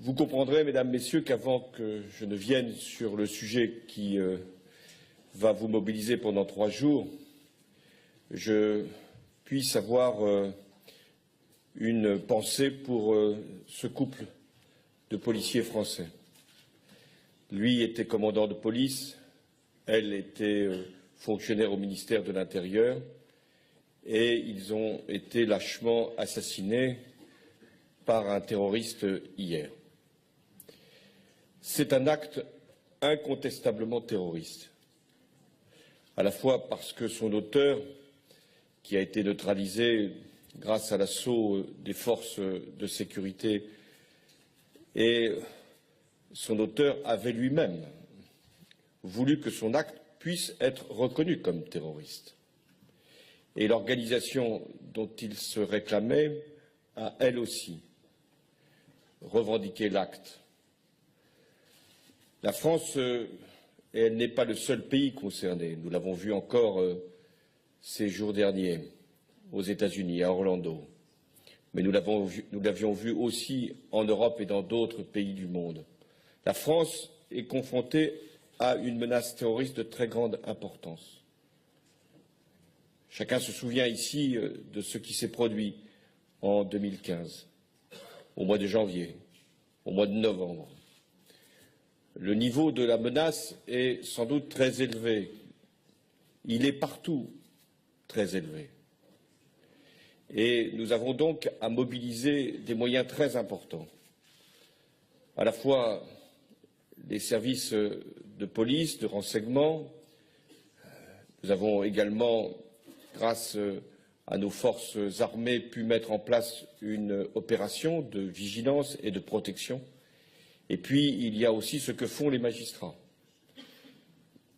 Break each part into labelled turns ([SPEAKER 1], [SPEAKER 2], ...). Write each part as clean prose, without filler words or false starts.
[SPEAKER 1] Vous comprendrez, Mesdames, Messieurs, qu'avant que je ne vienne sur le sujet qui va vous mobiliser pendant 3 jours, je puisse avoir une pensée pour ce couple de policiers français. Lui était commandant de police, elle était fonctionnaire au ministère de l'Intérieur, et ils ont été lâchement assassinés par un terroriste hier. C'est un acte incontestablement terroriste, à la fois parce que son auteur, qui a été neutralisé grâce à l'assaut des forces de sécurité, et son auteur avait lui-même voulu que son acte puisse être reconnu comme terroriste. Et l'organisation dont il se réclamait a, elle aussi, revendiqué l'acte. La France, elle n'est pas le seul pays concerné. Nous l'avons vu encore ces jours derniers aux États-Unis, à Orlando. Mais nous l'avions vu aussi en Europe et dans d'autres pays du monde. La France est confrontée à une menace terroriste de très grande importance. Chacun se souvient ici de ce qui s'est produit en 2015, au mois de janvier, au mois de novembre. Le niveau de la menace est sans doute très élevé. Il est partout très élevé. Et nous avons donc à mobiliser des moyens très importants, à la fois les services de police, de renseignement. Nous avons également, grâce à nos forces armées, pu mettre en place une opération de vigilance et de protection. Et puis, il y a aussi ce que font les magistrats,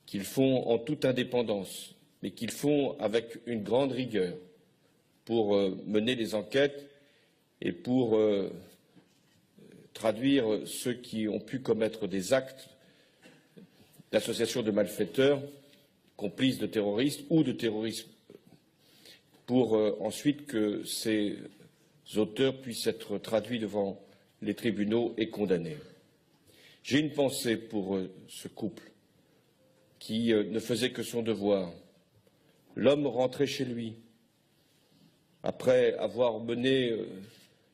[SPEAKER 1] qu'ils font en toute indépendance, mais qu'ils font avec une grande rigueur pour mener les enquêtes et pour traduire ceux qui ont pu commettre des actes d'association de malfaiteurs, complices de terroristes ou de terrorisme, pour ensuite que ces auteurs puissent être traduits devant les tribunaux et condamnés. J'ai une pensée pour ce couple qui ne faisait que son devoir. L'homme rentrait chez lui après avoir mené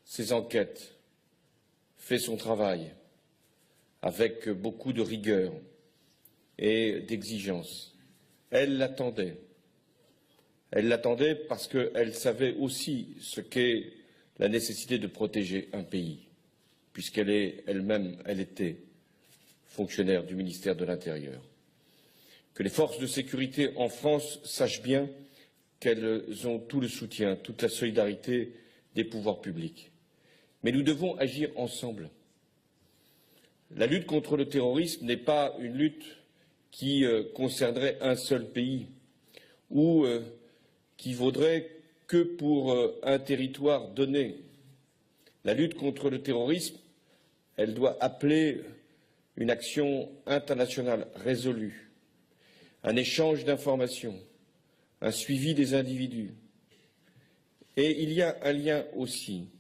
[SPEAKER 1] ses enquêtes, fait son travail avec beaucoup de rigueur et d'exigence. Elle l'attendait. Elle l'attendait parce qu'elle savait aussi ce qu'est la nécessité de protéger un pays, puisqu'elle est elle-même, elle était fonctionnaire du ministère de l'Intérieur. Que les forces de sécurité en France sachent bien qu'elles ont tout le soutien, toute la solidarité des pouvoirs publics. Mais nous devons agir ensemble. La lutte contre le terrorisme n'est pas une lutte qui concernerait un seul pays ou qui vaudrait que pour un territoire donné. La lutte contre le terrorisme, elle doit appeler une action internationale résolue, un échange d'informations, un suivi des individus. Et il y a un lien aussi